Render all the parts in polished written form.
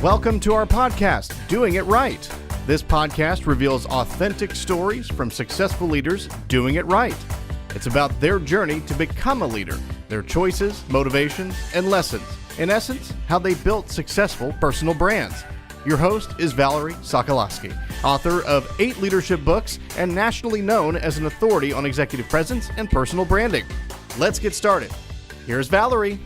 Welcome to our podcast, Doing It Right. This podcast reveals authentic stories from successful leaders doing it right. It's about their journey to become a leader, their choices, motivations, and lessons. In essence, how they built successful personal brands. Your host is Valerie Sokolowski, author of 8 leadership books and nationally known as an authority on executive presence and personal branding. Let's get started. Here's Valerie.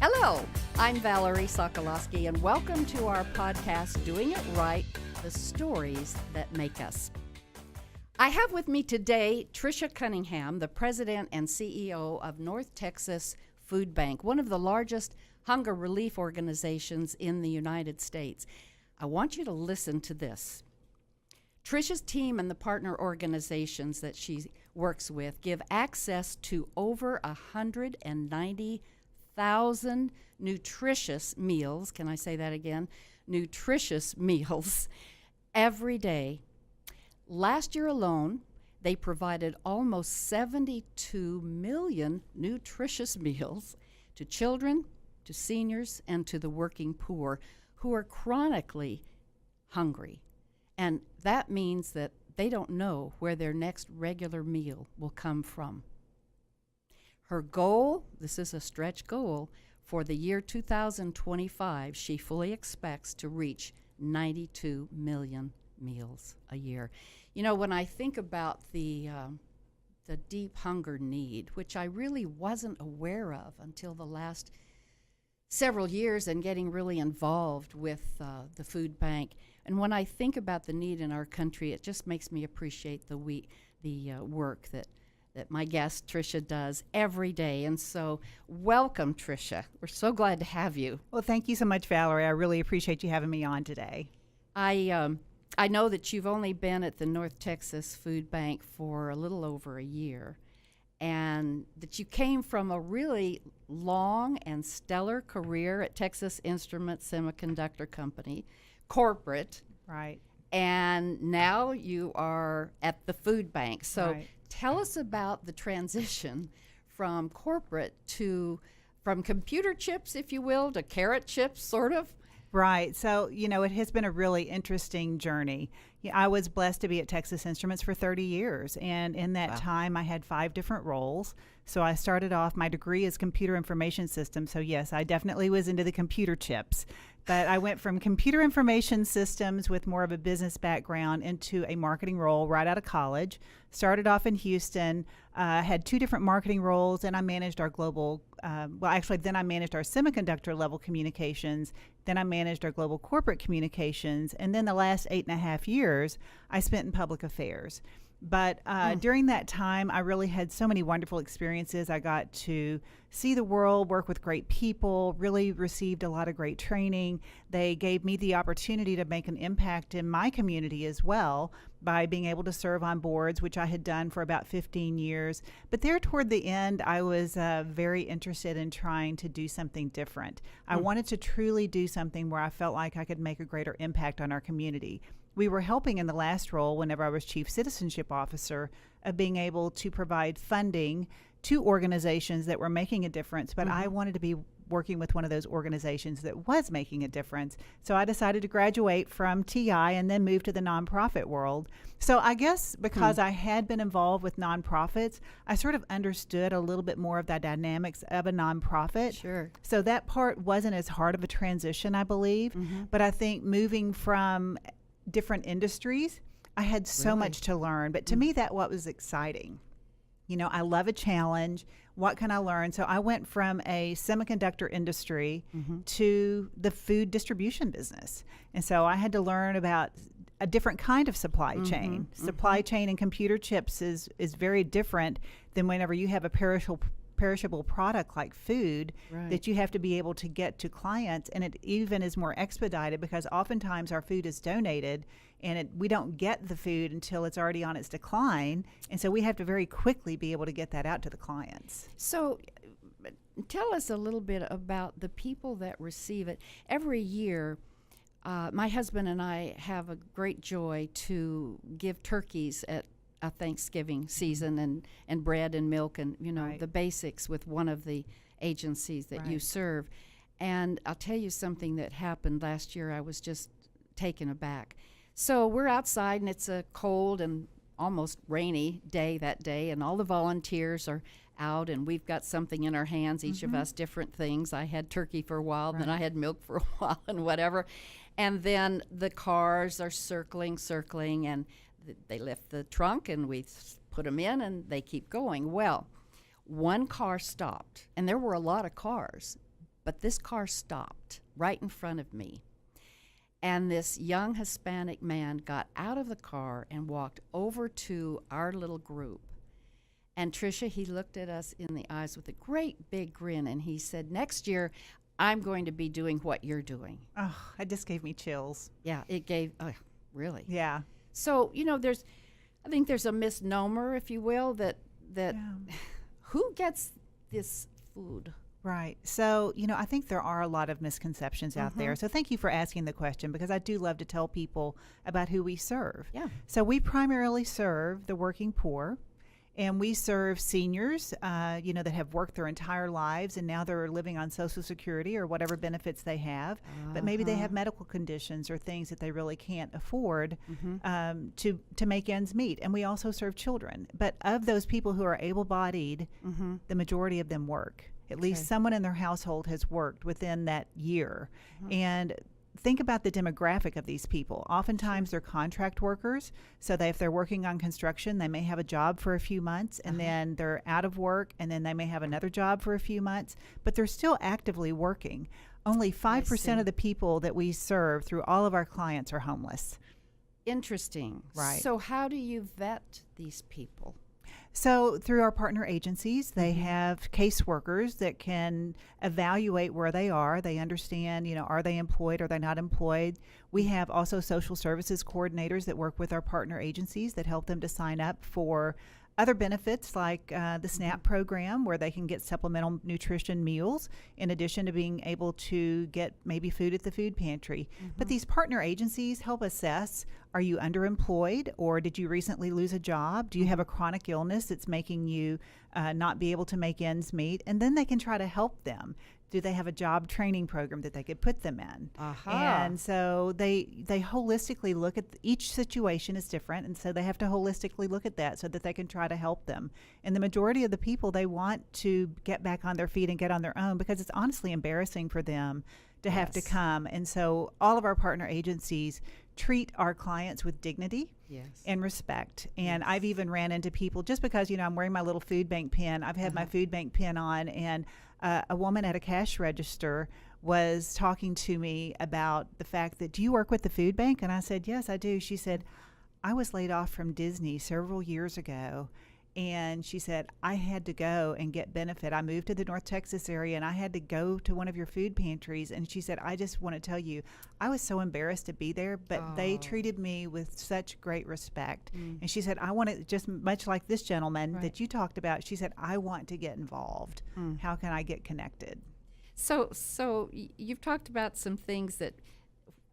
Hello, I'm Valerie Sokolowski, and welcome to our podcast, Doing It Right, the stories that make us. I have with me today Trisha Cunningham, the president and CEO of North Texas Food Bank, one of the largest hunger relief organizations in the United States. I want you to listen to this. Trisha's team and the partner organizations that she works with give access to over 190,000 nutritious meals. Can I say that again? Nutritious meals every day. Last year alone, they provided almost 72 million nutritious meals to children, to seniors, and to the working poor who are chronically hungry. And that means that they don't know where their next regular meal will come from. Her goal, this is a stretch goal, for the year 2025, she fully expects to reach 92 million meals a year. You know, when I think about the deep hunger need, which I really wasn't aware of until the last several years and getting really involved with the food bank, and when I think about the need in our country, it just makes me appreciate the work that my guest Trisha does every day. And so welcome, Trisha. We're so glad to have you. Well, thank you so much, Valerie. I really appreciate you having me on today. I know that you've only been at the North Texas Food Bank for a little over a year, and that you came from a really long and stellar career at Texas Instruments Semiconductor Company, corporate. Right. And now you are at the food bank. So right. Tell us about the transition from corporate from computer chips, if you will, to carrot chips, sort of. Right. So, you know, it has been a really interesting journey. I was blessed to be at Texas Instruments for 30 years. And in that time, I had 5 different roles. So I started off, my degree is computer information systems. So yes, I definitely was into the computer chips. But I went from computer information systems with more of a business background into a marketing role right out of college. Started off in Houston, had 2 different marketing roles, and I managed our global, then I managed our semiconductor level communications, then I managed our global corporate communications, and then the last 8.5 years I spent in public affairs. But during that time, I really had so many wonderful experiences. I got to see the world, work with great people, really received a lot of great training. They gave me the opportunity to make an impact in my community as well by being able to serve on boards, which I had done for about 15 years. But there toward the end, I was very interested in trying to do something different. I wanted to truly do something where I felt like I could make a greater impact on our community. We were helping in the last role, whenever I was Chief Citizenship Officer, of being able to provide funding to organizations that were making a difference, but I wanted to be working with one of those organizations that was making a difference. So I decided to graduate from TI and then move to the nonprofit world. So I guess because I had been involved with nonprofits, I sort of understood a little bit more of the dynamics of a nonprofit. Sure. So that part wasn't as hard of a transition, I believe. But I think moving from different industries, I had so much to learn. But to me, that what was exciting. You know, I love a challenge. What can I learn? So I went from a semiconductor industry to the food distribution business. And so I had to learn about a different kind of supply chain. Supply chain in computer chips is very different than whenever you have a perishable product like food that you have to be able to get to clients, and it even is more expedited because oftentimes our food is donated and we don't get the food until it's already on its decline, and so we have to very quickly be able to get that out to the clients. So tell us a little bit about the people that receive it. Every year, my husband and I have a great joy to give turkeys at a Thanksgiving season and bread and milk and, you know, the basics with one of the agencies that you serve. And I'll tell you something that happened last year. I was just taken aback. So we're outside, and it's a cold and almost rainy day that day, and all the volunteers are out, and we've got something in our hands, each of us different things. I had turkey for a while, then I had milk for a while, and whatever. And then the cars are circling, and they lift the trunk, and we put them in, and they keep going. Well, one car stopped, and there were a lot of cars, but this car stopped right in front of me. And this young Hispanic man got out of the car and walked over to our little group. And Trisha, he looked at us in the eyes with a great big grin, and he said, "Next year, I'm going to be doing what you're doing." Oh, it just gave me chills. Yeah, it gave, really? Yeah. So, I think there's a misnomer, if you will, that who gets this food? Right. So, I think there are a lot of misconceptions out there. So thank you for asking the question, because I do love to tell people about who we serve. Yeah. So we primarily serve the working poor, and we serve seniors, that have worked their entire lives, and now they're living on Social Security or whatever benefits they have. But maybe they have medical conditions or things that they really can't afford to make ends meet. And we also serve children. But of those people who are able-bodied, the majority of them work. At least someone in their household has worked within that year. And think about the demographic of these people. Oftentimes they're contract workers, so if they're working on construction, they may have a job for a few months, and then they're out of work, and then they may have another job for a few months, but they're still actively working. Only 5% of the people that we serve through all of our clients are homeless. Interesting. Right. So how do you vet these people? So through our partner agencies, they have caseworkers that can evaluate where they are. They understand, are they employed? Are they not employed? We have also social services coordinators that work with our partner agencies that help them to sign up for other benefits like the SNAP program, where they can get supplemental nutrition meals in addition to being able to get maybe food at the food pantry. But these partner agencies help assess, are you underemployed, or did you recently lose a job? Do you have a chronic illness that's making you not be able to make ends meet? And then they can try to help them. Do they have a job training program that they could put them in? And so they holistically look at each situation is different, and so they have to holistically look at that so that they can try to help them. And the majority of the people, they want to get back on their feet and get on their own, because it's honestly embarrassing for them to have to come. And so all of our partner agencies treat our clients with dignity and respect. And I've even ran into people, just because, I'm wearing my little food bank pin. I've had my food bank pin on, and a woman at a cash register was talking to me about the fact that, do you work with the food bank? And I said, yes, I do. She said, I was laid off from Disney several years ago. And she said, I had to go and get benefit. I moved to the North Texas area, and I had to go to one of your food pantries. And she said, I just want to tell you, I was so embarrassed to be there, but they treated me with such great respect. And she said, I want to, just much like this gentleman that you talked about, she said, I want to get involved. How can I get connected? So you've talked about some things that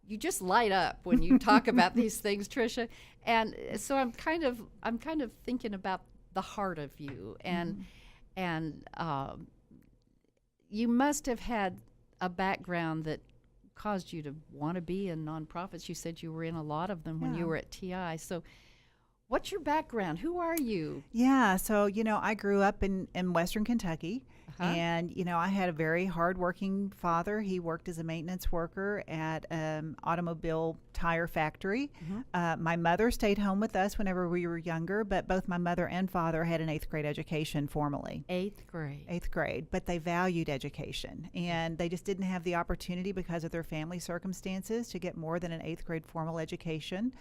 you just light up when you talk about these things, Trisha. And so I'm kind of thinking about the heart of you, and you must have had a background that caused you to want to be in nonprofits. You said you were in a lot of them when you were at TI. So what's your background? Who are you? Yeah, so I grew up in Western Kentucky. And, I had a very hardworking father. He worked as a maintenance worker at an automobile tire factory. My mother stayed home with us whenever we were younger, but both my mother and father had an 8th grade education formally. 8th grade. 8th grade, but they valued education, and they just didn't have the opportunity because of their family circumstances to get more than an 8th grade formal education.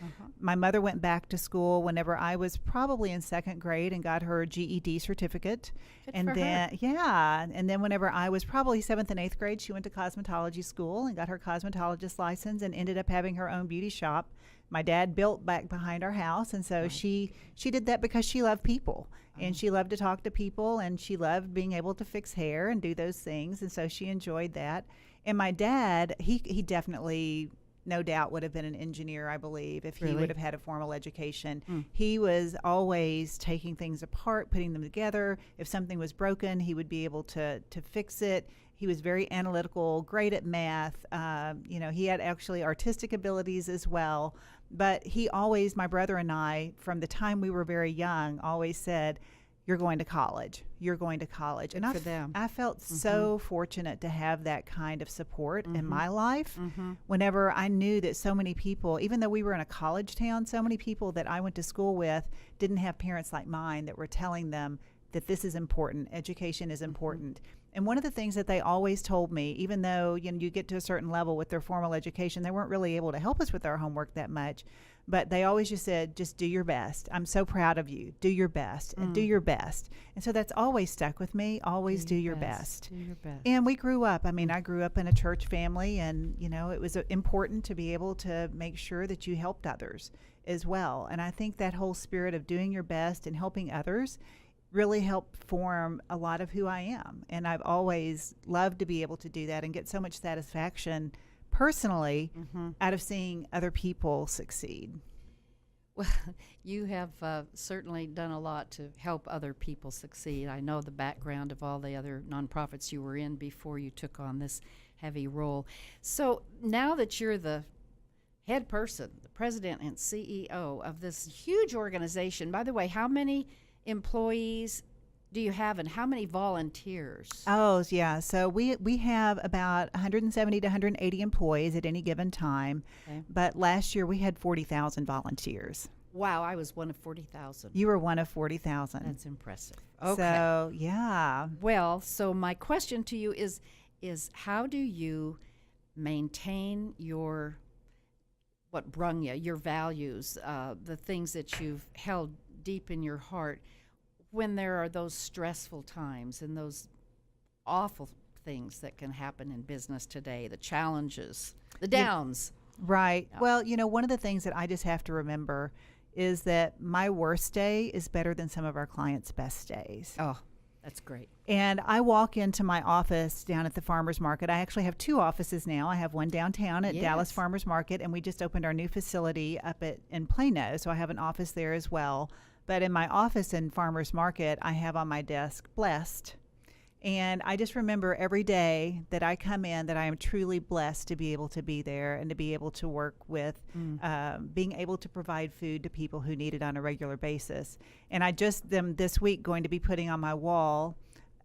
My mother went back to school whenever I was probably in 2nd grade and got her GED certificate. Good for her. And then whenever I was probably 7th and 8th grade, she went to cosmetology school and got her cosmetologist license and ended up having her own beauty shop. My dad built back behind our house, and so she did that because she loved people, and she loved to talk to people, and she loved being able to fix hair and do those things, and so she enjoyed that. And my dad, he definitely, no doubt, would have been an engineer, I believe, if he would have had a formal education. He was always taking things apart, putting them together. If something was broken, he would be able to fix it. He was very analytical, great at math. He had actually artistic abilities as well. But he always, my brother and I, from the time we were very young, always said, "You're going to college. You're going to college." And for them. I felt so fortunate to have that kind of support in my life. Mm-hmm. Whenever I knew that so many people, even though we were in a college town, so many people that I went to school with didn't have parents like mine that were telling them that this is important, education is important. And one of the things that they always told me, even though you get to a certain level with their formal education, they weren't really able to help us with our homework that much, but they always just said, just do your best. I'm so proud of you. Do your best and do your best. And so that's always stuck with me. Always do your best. Do your best. And we grew up. I mean, I grew up in a church family, and, it was important to be able to make sure that you helped others as well. And I think that whole spirit of doing your best and helping others really helped form a lot of who I am. And I've always loved to be able to do that and get so much satisfaction personally out of seeing other people succeed. Well, you have certainly done a lot to help other people succeed. I know the background of all the other nonprofits you were in before you took on this heavy role. So now that you're the head person, the president and CEO of this huge organization, by the way, how many employees do you have and how many volunteers? Oh, yeah. So we have about 170 to 180 employees at any given time. Okay. But last year we had 40,000 volunteers. Wow, I was one of 40,000. You were one of 40,000. That's impressive. Okay. So, yeah. Well, so my question to you is how do you maintain what brung you, your values, the things that you've held deep in your heart when there are those stressful times and those awful things that can happen in business today, the challenges, the downs? Right. Yeah. Well, one of the things that I just have to remember is that my worst day is better than some of our clients' best days. Oh, that's great. And I walk into my office down at the farmers market. I actually have two offices now. I have one downtown at Dallas Farmers Market, and we just opened our new facility up in Plano, so I have an office there as well. But in my office in Farmers Market, I have on my desk, blessed. And I just remember every day that I come in that I am truly blessed to be able to be there and to be able to work with being able to provide food to people who need it on a regular basis. And I just them this week going to be putting on my wall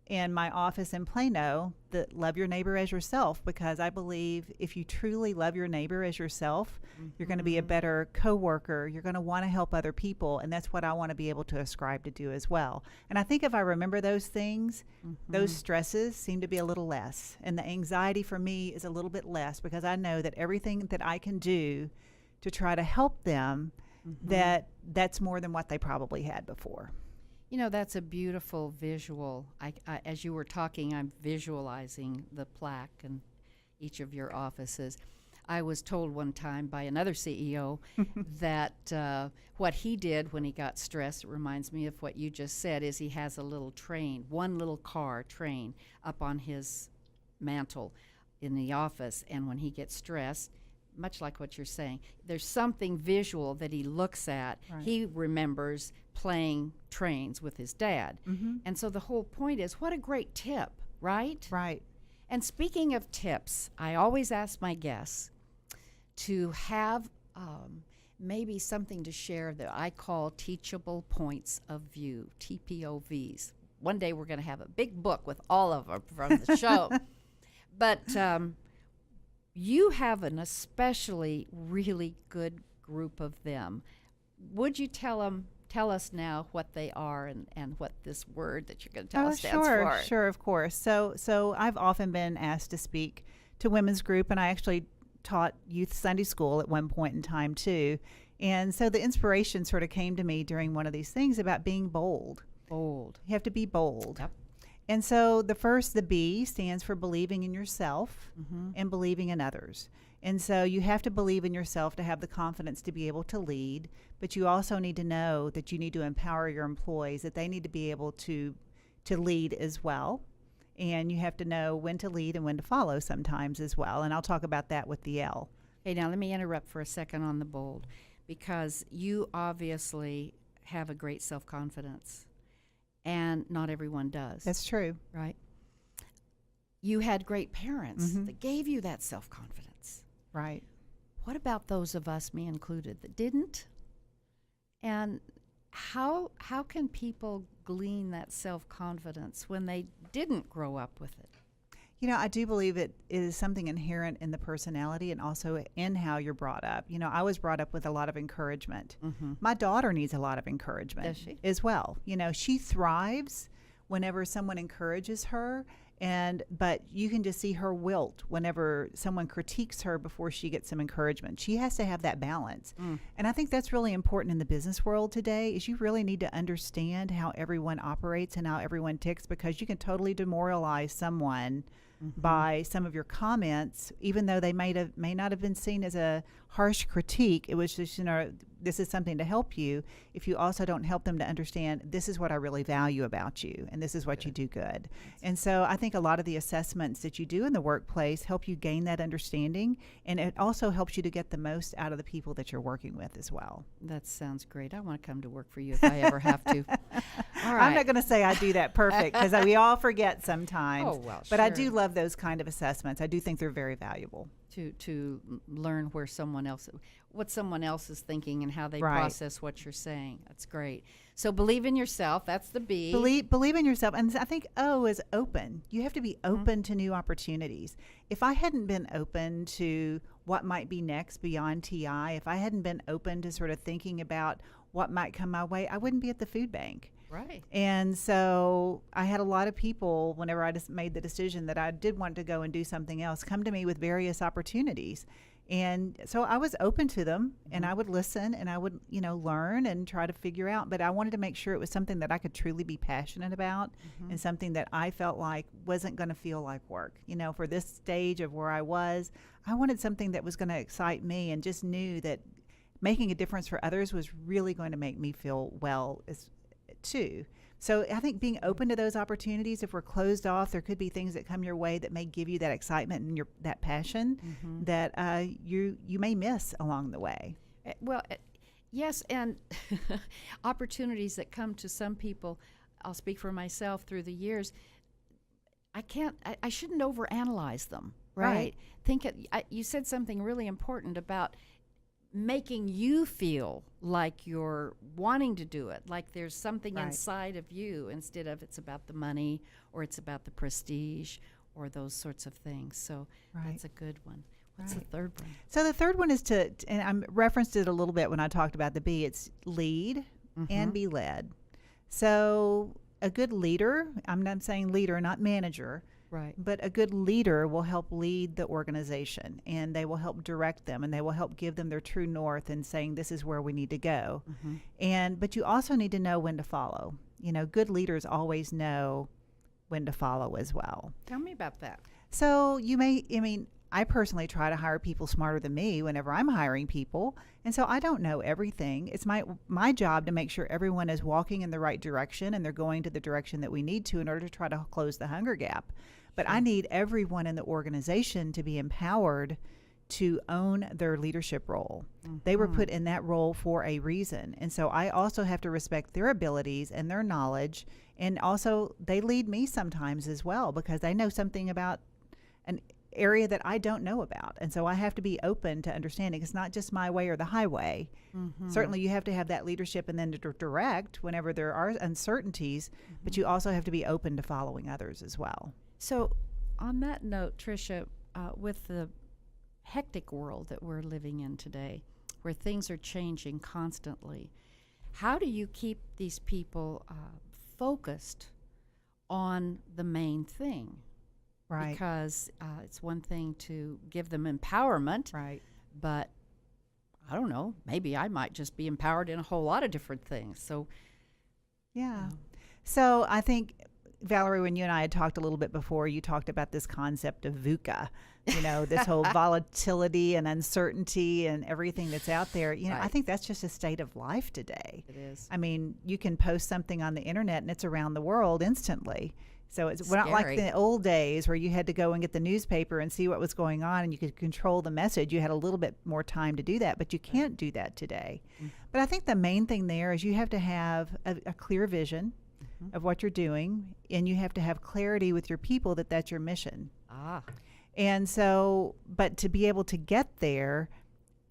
in my office in Plano that love your neighbor as yourself, because I believe if you truly love your neighbor as yourself, you're going to be a better coworker. You're going to want to help other people, and that's what I want to be able to ascribe to do as well. And I think if I remember those things, those stresses seem to be a little less, and the anxiety for me is a little bit less, because I know that everything that I can do to try to help them, that's more than what they probably had before. That's a beautiful visual. As you were talking, I'm visualizing the plaque in each of your offices. I was told one time by another CEO that what he did when he got stressed, it reminds me of what you just said, is he has a little train, one little car train up on his mantle in the office. And when he gets stressed, much like what you're saying, there's something visual that he looks at. Right. He remembers playing trains with his dad. And so the whole point is, what a great tip, right? Right. And speaking of tips, I always ask my guests to have maybe something to share that I call teachable points of view, TPOVs. One day we're going to have a big book with all of them from the show. But you have an especially really good group of them. Would you tell us now what they are and what this word that you're going to tell us stands for? Sure, of course. So I've often been asked to speak to women's group, and I actually taught youth Sunday school at one point in time too. And so the inspiration sort of came to me during one of these things about being bold. Bold. You have to be bold. Yep. And so the B stands for believing in yourself and believing in others. And so you have to believe in yourself to have the confidence to be able to lead, but you also need to know that you need to empower your employees, that they need to be able to lead as well. And you have to know when to lead and when to follow sometimes as well. And I'll talk about that with the L. Hey, now let me interrupt for a second on the bold, because you obviously have a great self-confidence, and not everyone does. That's true. Right? you had great parents that gave you that self-confidence. Right. What about those of us, me included, that didn't? And how can people glean that self-confidence when they didn't grow up with it? You know, I do believe it is something inherent in the personality and also in how you're brought up. You know, I was brought up with a lot of encouragement. My daughter needs a lot of encouragement. Does she? As well. You know, she thrives whenever someone encourages her, but you can just see her wilt whenever someone critiques her before she gets some encouragement. She has to have that balance. And I think that's really important in the business world today, is you really need to understand how everyone operates and how everyone ticks, because you can totally demoralize someone by some of your comments, even though they may not have been seen as a harsh critique. It was just, you know, this is something to help you. If you also don't help them to understand, this is what I really value about you, and this is what you do good. And so I think a lot of the assessments that you do in the workplace help you gain that understanding, and it also helps you to get the most out of the people that you're working with as well. That sounds great. I want to come to work for you if I ever have to. All right. I'm not going to say I do that perfect, because we all forget sometimes. Oh, well, but I sure. do love those kind of assessments. I do think they're very valuable. To learn what someone else is thinking and how they Right. process what you're saying. That's great. So believe in yourself. That's the B. Believe in yourself. And I think O is open. You have to be open to new opportunities. If I hadn't been open to what might be next beyond TI, if I hadn't been open to sort of thinking about what might come my way, I wouldn't be at the food bank. Right. And so I had a lot of people, whenever I just made the decision that I did want to go and do something else, come to me with various opportunities. And so I was open to them, and I would listen, and I would, you know, learn and try to figure out. But I wanted to make sure it was something that I could truly be passionate about, and something that I felt like wasn't going to feel like work. You know, for this stage of where I wanted something that was going to excite me, and just knew that making a difference for others was really going to make me feel well too. So I think being open to those opportunities, if we're closed off, there could be things that come your way that may give you that excitement and that passion that you may miss along the way. Yes, and opportunities that come to some people, I'll speak for myself through the years, I shouldn't overanalyze them, right? You said something really important about making you feel like you're wanting to do it, like there's something inside of you, instead of it's about the money or it's about the prestige or those sorts of things. So that's a good one. What's the third one? So the third one is and I referenced it a little bit when I talked about the B, it's lead and be led. So a good leader, I'm not saying leader, not manager, right, but a good leader will help lead the organization, and they will help direct them, and they will help give them their true north and saying this is where we need to go. But you also need to know when to follow. You know, good leaders always know when to follow as well. Tell me about that. So I personally try to hire people smarter than me whenever I'm hiring people. And so I don't know everything. It's my job to make sure everyone is walking in the right direction, and they're going to the direction that we need to in order to try to close the hunger gap. But I need everyone in the organization to be empowered to own their leadership role. They were put in that role for a reason. And so I also have to respect their abilities and their knowledge. And also they lead me sometimes as well, because they know something about an area that I don't know about. And so I have to be open to understanding it's not just my way or the highway. Certainly you have to have that leadership and then to direct whenever there are uncertainties, but you also have to be open to following others as well. So on that note, Trisha, with the hectic world that we're living in today, where things are changing constantly, how do you keep these people focused on the main thing? Right. Because it's one thing to give them empowerment, Right. but I don't know, maybe I might just be empowered in a whole lot of different things. So, Yeah. So I think, Valerie, when you and I had talked a little bit before, you talked about this concept of VUCA, you know, this whole volatility and uncertainty and everything that's out there. You know, I think that's just a state of life today. it is. I mean, you can post something on the internet and it's around the world instantly. So it's not like Scary. the old days where you had to go and get the newspaper and see what was going on and you could control the message. You had a little bit more time to do that, but you can't do that today. But I think the main thing there is you have to have a clear vision. of what you're doing, and you have to have clarity with your people that that's your mission. And so, but to be able to get there,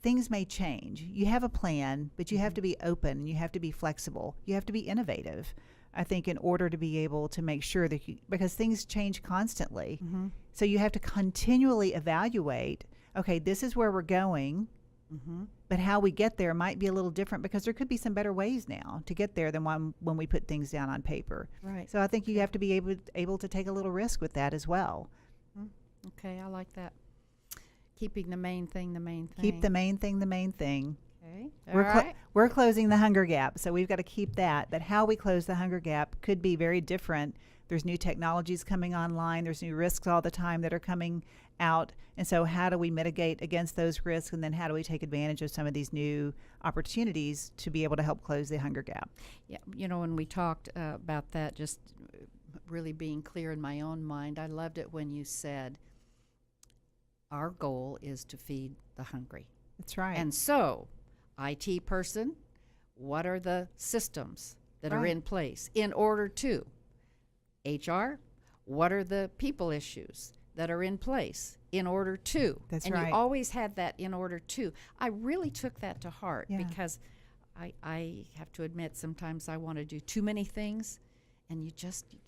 things may change. You have a plan, but you have to be open, and you have to be flexible. You have to be innovative, I think, in order to be able to make sure that because things change constantly. So you have to continually evaluate, okay, this is where we're going, but how we get there might be a little different because there could be some better ways now to get there than when we put things down on paper. Right. So I think you have to be able to take a little risk with that as well. Okay, I like that. Keeping the main thing the main thing. Keep the main thing the main thing. Okay. All right. We're closing the hunger gap, so we've got to keep that. But how we close the hunger gap could be very different. There's new technologies coming online. There's new risks all the time that are coming out. And so how do we mitigate against those risks? And then how do we take advantage of some of these new opportunities to be able to help close the hunger gap? Yeah, when we talked about that, just really being clear in my own mind, I loved it when you said, our goal is to feed the hungry. That's right. And so, IT person, what are the systems that are in place in order to? HR, what are the people issues that are in place in order to? That's and right. You always had that in order to. I really took that to heart because I have to admit sometimes I want to do too many things, and you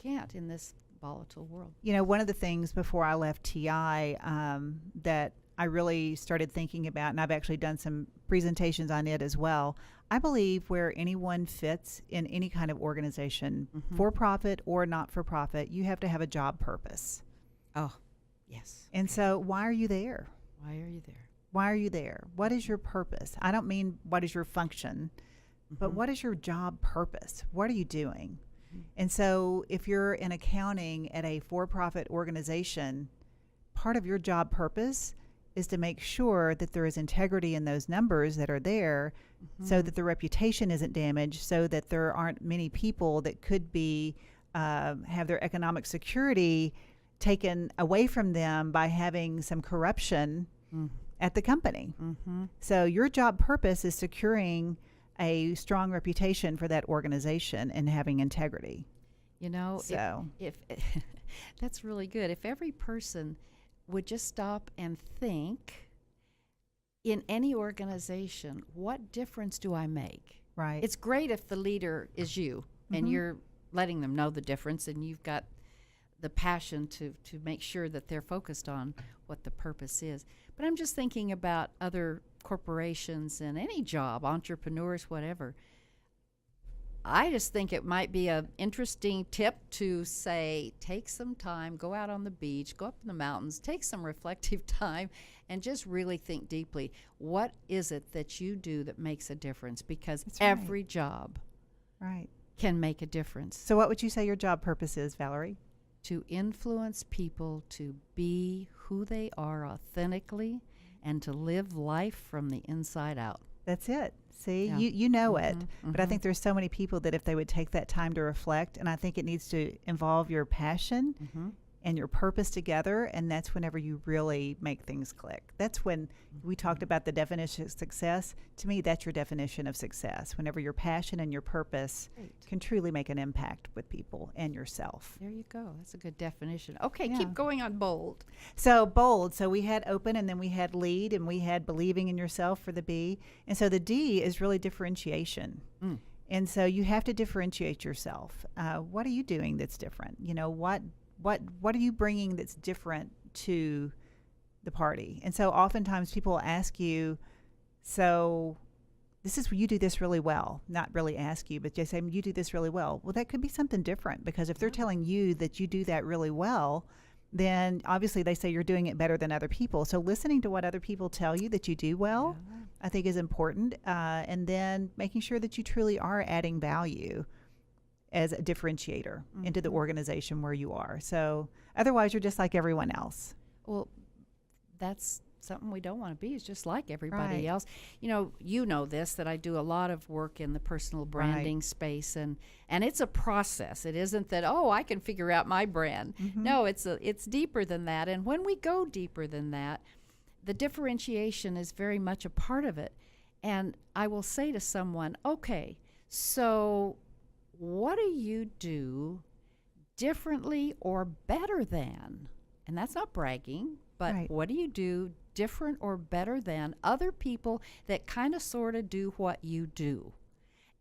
can't in this volatile world. One of the things before I left TI that I really started thinking about, and I've actually done some presentations on it as well, I believe where anyone fits in any kind of organization, for profit or not for profit, you have to have a job purpose. Oh, yes. And so why are you there? Why are you there? Why are you there? What is your purpose? I don't mean what is your function, but what is your job purpose? What are you doing? And so if you're in accounting at a for-profit organization, part of your job purpose is to make sure that there is integrity in those numbers that are there so that the reputation isn't damaged, so that there aren't many people that could be have their economic security taken away from them by having some corruption at the company. So your job purpose is securing a strong reputation for that organization and having integrity. If that's really good. If every person would just stop and think, in any organization, what difference do I make? Right. It's great if the leader is you and you're letting them know the difference, and you've got the passion to make sure that they're focused on what the purpose is. But I'm just thinking about other corporations and any job, entrepreneurs, whatever. I just think it might be an interesting tip to say, take some time, go out on the beach, go up in the mountains, take some reflective time, and just really think deeply. What is it that you do that makes a difference? Because every job can make a difference. So what would you say your job purpose is, Valerie? To influence people to be who they are authentically and to live life from the inside out. That's it. See, you know it. But I think there's so many people that if they would take that time to reflect, and I think it needs to involve your passion and your purpose together, and that's whenever you really make things click. That's when we talked about the definition of success. To me, that's your definition of success, whenever your passion and your purpose can truly make an impact with people and yourself. There you go. That's a good definition. Okay, keep going on bold. So bold. So we had open, and then we had lead, and we had believing in yourself for the B. And so the D is really differentiation. And so you have to differentiate yourself. What are you doing that's different? What are you bringing that's different to the party? And so oftentimes people will ask you, so this is where you do this really well. Not really ask you, but just say, you do this really well. Well, that could be something different, because if they're telling you that you do that really well, then obviously they say you're doing it better than other people. So listening to what other people tell you that you do well, I think is important. And then making sure that you truly are adding value as a differentiator into the organization where you are. So otherwise you're just like everyone else. Well, that's something we don't want to be, is just like everybody else. You know this, that I do a lot of work in the personal branding space, and it's a process. It isn't that, I can figure out my brand. No, it's deeper than that. And when we go deeper than that, the differentiation is very much a part of it. And I will say to someone, okay, so what do you do differently or better than? And that's not bragging, but Right. what do you do different or better than other people that kind of sort of do what you do?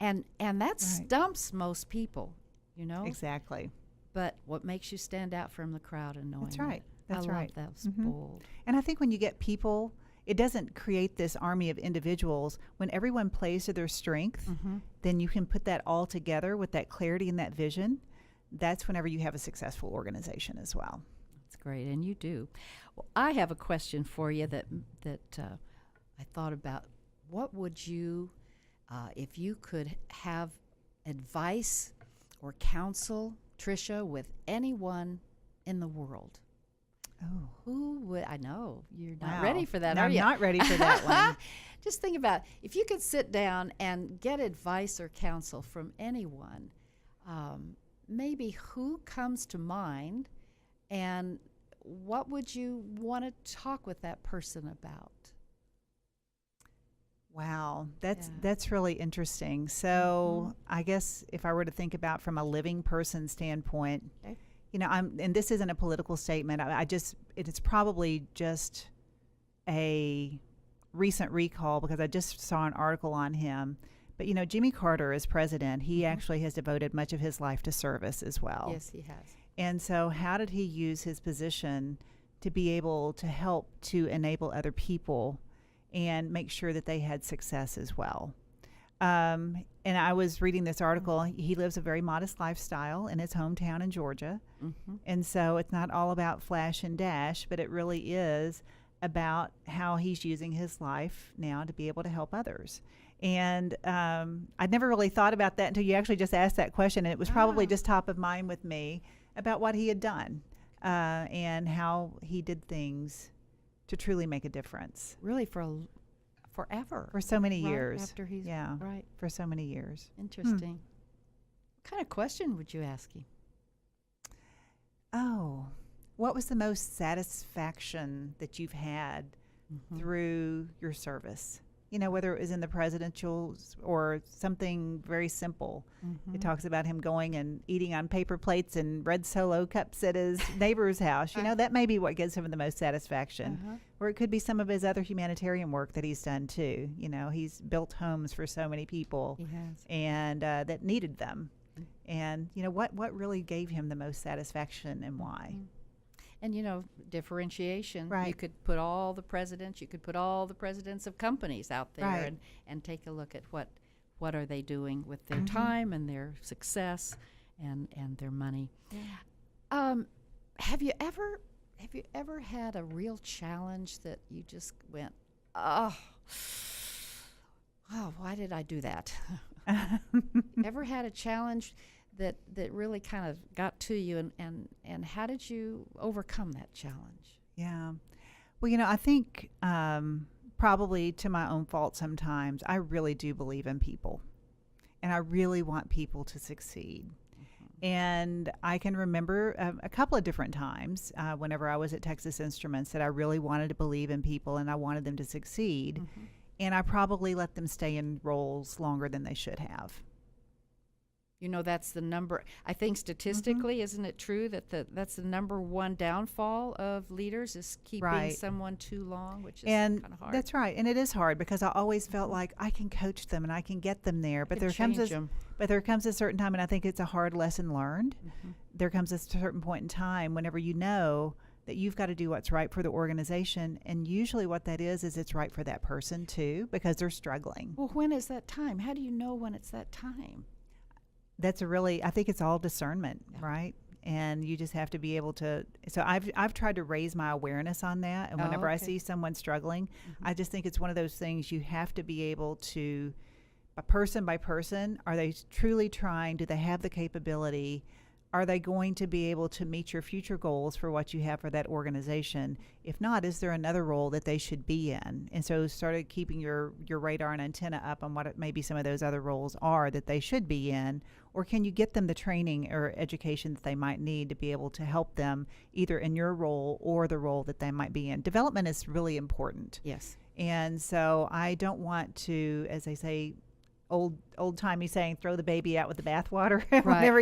And that stumps most people, you know? Exactly. But what makes you stand out from the crowd and knowing That's right. that? That's I right. love that. Bold. And I think when you get people, it doesn't create this army of individuals. When everyone plays to their strength, then you can put that all together with that clarity and that vision. That's whenever you have a successful organization as well. That's great, and you do. Well, I have a question for you that I thought about. What would you, if you could have advice or counsel, Trisha, with anyone in the world? Oh, Who would? I know you're not wow. ready for that, No, are I'm you? not ready for that one. Just think about if you could sit down and get advice or counsel from anyone. Maybe who comes to mind, and what would you want to talk with that person about? Wow, Yeah. that's really interesting. So I guess if I were to think about from a living person standpoint, Okay. you know, and this isn't a political statement. It's probably just a recent recall because I just saw an article on him. But, you know, Jimmy Carter as president, he actually has devoted much of his life to service as well. Yes, he has. And so how did he use his position to be able to help to enable other people and make sure that they had success as well? And I was reading this article. He lives a very modest lifestyle in his hometown in Georgia. And so it's not all about flash and dash, but it really is about how he's using his life now to be able to help others. And I'd never really thought about that until you actually just asked that question. And it was probably just top of mind with me about what he had done and how he did things to truly make a difference. Really forever. For so many Right years. after he's Yeah. right. For so many years. Interesting. What kind of question would you ask him? Oh, what was the most satisfaction that you've had through your service? You know, whether it was in the presidential or something very simple. It talks about him going and eating on paper plates and red Solo cups at his neighbor's house. You know, that may be what gives him the most satisfaction. Or it could be some of his other humanitarian work that he's done too. You know, he's built homes for so many people He has. and that needed them. And, you know, what really gave him the most satisfaction and why? And, you know, differentiation. Right. You could put all the presidents, you could put all the presidents of companies out there Right. and take a look at what are they doing with their time and their success and their money. Have you ever had a real challenge that you just went, oh, why did I do that? Ever had a challenge that really kind of got to you, and how did you overcome that challenge? Yeah. Well, you know, I think probably to my own fault sometimes, I really do believe in people. And I really want people to succeed. And I can remember a couple of different times whenever I was at Texas Instruments that I really wanted to believe in people and I wanted them to succeed. And I probably let them stay in roles longer than they should have. You know, that's the number. I think statistically, isn't it true that that's the number one downfall of leaders is keeping Right. someone too long, which is And kind of hard. that's right. And it is hard because I always felt like I can coach them and I can get them there. But Could change 'em. there comes a certain time, and I think it's a hard lesson learned. There comes a certain point in time whenever you know that you've got to do what's right for the organization. And usually what that is it's right for that person too, because they're struggling. Well, when is that time? How do you know when it's that time? I think it's all discernment, right? And you just have to be able to. So I've tried to raise my awareness on that. And whenever I see someone struggling, I just think it's one of those things you have to be able to, person by person, are they truly trying? Do they have the capability? Are they going to be able to meet your future goals for what you have for that organization? If not, is there another role that they should be in? And so started keeping your radar and antenna up on what maybe some of those other roles are that they should be in, or can you get them the training or education that they might need to be able to help them either in your role or the role that they might be in? Development is really important. Yes. And so I don't want to, as they say, old timey saying, throw the baby out with the bathwater Right.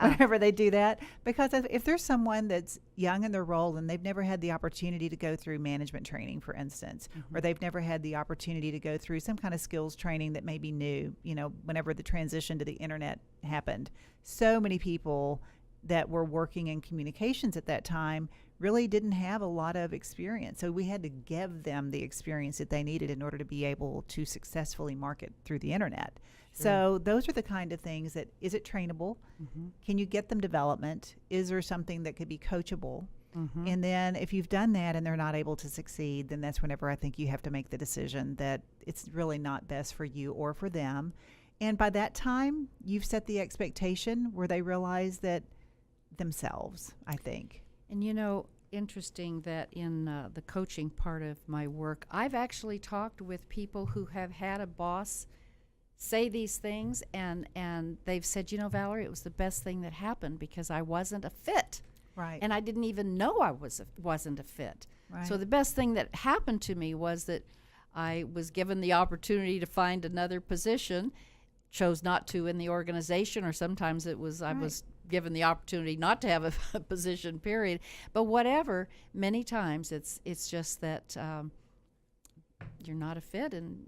whenever they do that. Because if there's someone that's young in their role and they've never had the opportunity to go through management training, for instance, or they've never had the opportunity to go through some kind of skills training that may be new, whenever the transition to the internet happened, so many people that were working in communications at that time really didn't have a lot of experience. So we had to give them the experience that they needed in order to be able to successfully market through the internet. Sure. So those are the kind of things that, is it trainable? Mm-hmm. Can you get them development? Is there something that could be coachable? Mm-hmm. And then if you've done that and they're not able to succeed, then that's whenever I think you have to make the decision that it's really not best for you or for them. And by that time, you've set the expectation where they realize that themselves, I think. And interesting that in the coaching part of my work, I've actually talked with people who have had a boss say these things, and they've said, Valerie, it was the best thing that happened because I wasn't a fit. Right. And I didn't even know I wasn't a fit. Right. So the best thing that happened to me was that I was given the opportunity to find another position, chose not to in the organization, or sometimes it was I was given the opportunity not to have a position, period. But whatever, many times it's just that you're not a fit and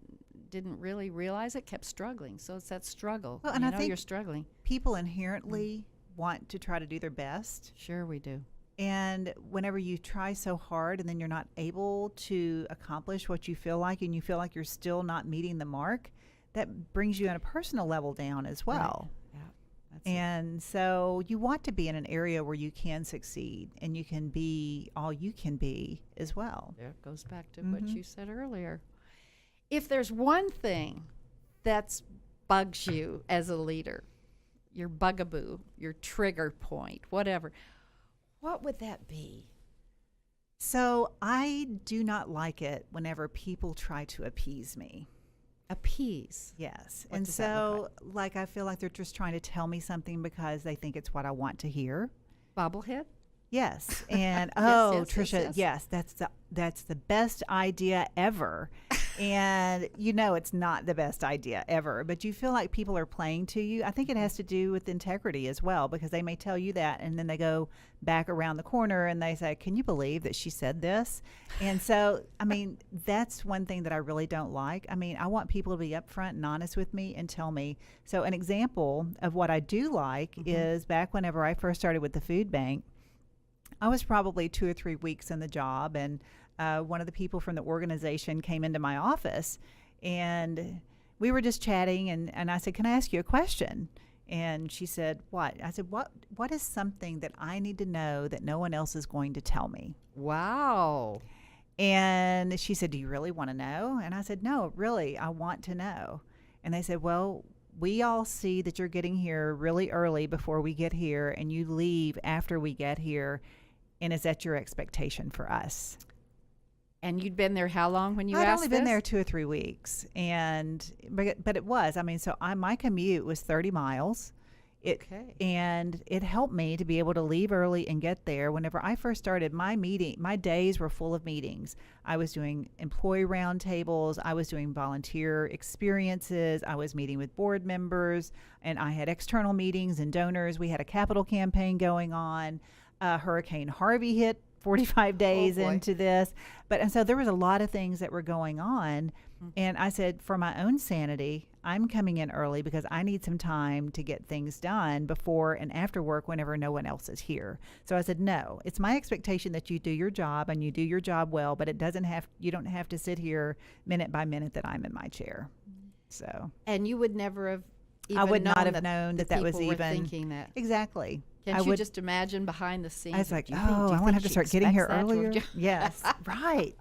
didn't really realize it, kept struggling. So it's that struggle. Well, and I think you're struggling. People inherently want to try to do their best. Sure we do. And whenever you try so hard and then you're not able to accomplish what you feel like, and you feel like you're still not meeting the mark, that brings you on a personal level down as well. Right. Yeah. That's And so you want to be in an area where you can succeed and you can be all you can be as well. There it goes back to what you said earlier. If there's one thing that bugs you as a leader, your bugaboo, your trigger point, whatever, what would that be? So I do not like it whenever people try to appease me. Appease. Yes. What And does that look so like I feel like they're just trying to tell me something because they think it's what I want to hear. Bobblehead? Yes. And yes, Trisha, yes. that's the best idea ever. And it's not the best idea ever, but you feel like people are playing to you. I think it has to do with integrity as well, because they may tell you that and then they go back around the corner and they say, "Can you believe that she said this?" And so, that's one thing that I really don't like. I want people to be upfront and honest with me and tell me. So an example of what I do like is back whenever I first started with the food bank, I was probably 2 or 3 weeks in the job, and one of the people from the organization came into my office, and we were just chatting, and I said, "Can I ask you a question?" And she said, "What?" I said, What is something that I need to know that no one else is going to tell me?" Wow. And she said, "Do you really want to know?" And I said, "No, really, I want to know." And they said, "Well, we all see that you're getting here really early before we get here, and you leave after we get here. And is that your expectation for us?" And you'd been there how long when you I'd asked only been this? there 2 or 3 weeks, but it was. My commute was 30 miles. Okay. And it helped me to be able to leave early and get there. Whenever I first started, my days were full of meetings. I was doing employee roundtables. I was doing volunteer experiences. I was meeting with board members, and I had external meetings and donors. We had a capital campaign going on. Hurricane Harvey hit 45 days into this. And so there was a lot of things that were going on. And I said, for my own sanity, I'm coming in early because I need some time to get things done before and after work whenever no one else is here. So I said, no, it's my expectation that you do your job and you do your job well, but you don't have to sit here minute by minute that I'm in my chair. So. And you would never have even I would not have that known the that was people were even thinking that. Exactly. Can't you just imagine behind the scenes? I was like, do you I want to think have to she start getting here expects that to earlier. have- Yes, right.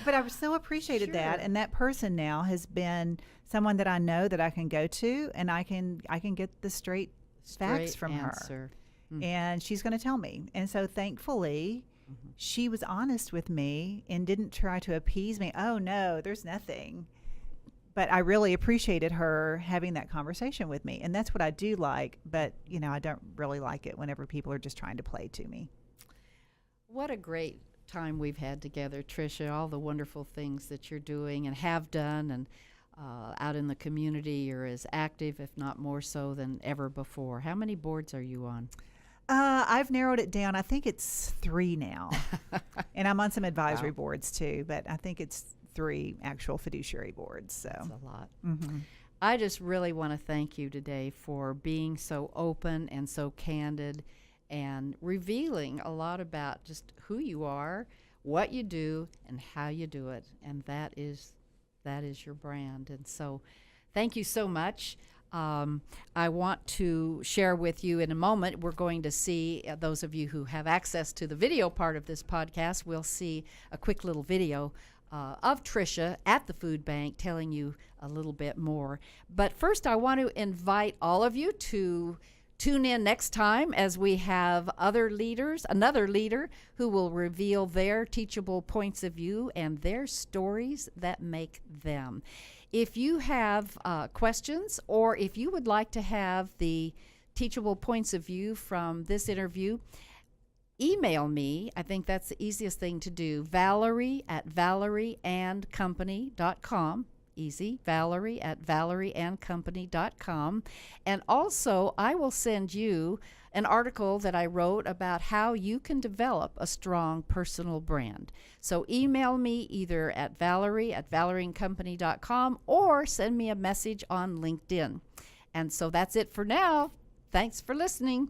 But I so appreciated that, Sure. and that person now has been someone that I know that I can go to, and I can get the straight facts from her, answer. and she's going to tell me. And so, thankfully, she was honest with me and didn't try to appease me. Oh no, there's nothing. But I really appreciated her having that conversation with me. And that's what I do like. But, I don't really like it whenever people are just trying to play to me. What a great time we've had together, Trisha, all the wonderful things that you're doing and have done. And out in the community. You're as active, if not more so, than ever before. How many boards are you on? I've narrowed it down. I think it's 3 now. And I'm on some advisory boards too, but I think it's 3 actual fiduciary boards. So that's a lot. Mm-hmm. I just really want to thank you today for being so open and so candid and revealing a lot about just who you are, what you do, and how you do it. And that is your brand. And so thank you so much. I want to share with you in a moment. We're going to see, those of you who have access to the video part of this podcast, we'll see a quick little video of Trisha at the food bank telling you a little bit more. But first, I want to invite all of you to tune in next time as we have another leader who will reveal their teachable points of view and their stories that make them. If you have questions, or if you would like to have the teachable points of view from this interview, email me. I think that's the easiest thing to do. Valerie@valerieandcompany.com. Easy. Valerie@valerieandcompany.com. And also, I will send you an article that I wrote about how you can develop a strong personal brand. So email me either at Valerie@valerieandcompany.com or send me a message on LinkedIn. And so that's it for now. Thanks for listening.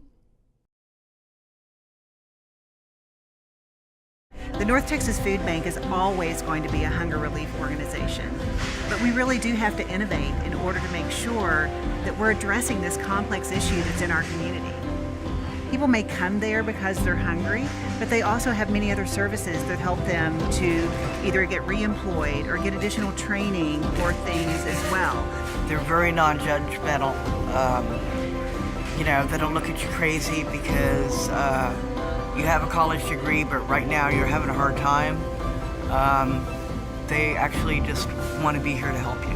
The North Texas Food Bank is always going to be a hunger relief organization, but we really do have to innovate in order to make sure that we're addressing this complex issue that's in our community. People may come there because they're hungry, but they also have many other services that help them to either get reemployed or get additional training or things as well. They're very non-judgmental. They don't look at you crazy because you have a college degree, but right now you're having a hard time. They actually just want to be here to help you.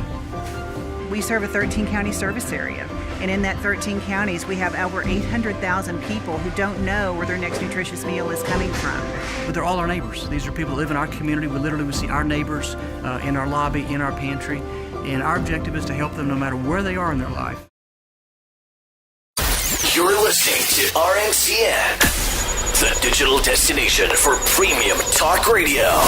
We serve a 13-county service area, and in that 13 counties, we have over 800,000 people who don't know where their next nutritious meal is coming from. But they're all our neighbors. These are people that live in our community. We literally see our neighbors in our lobby, in our pantry, and our objective is to help them no matter where they are in their life. You're listening to RMCN, the digital destination for premium talk radio.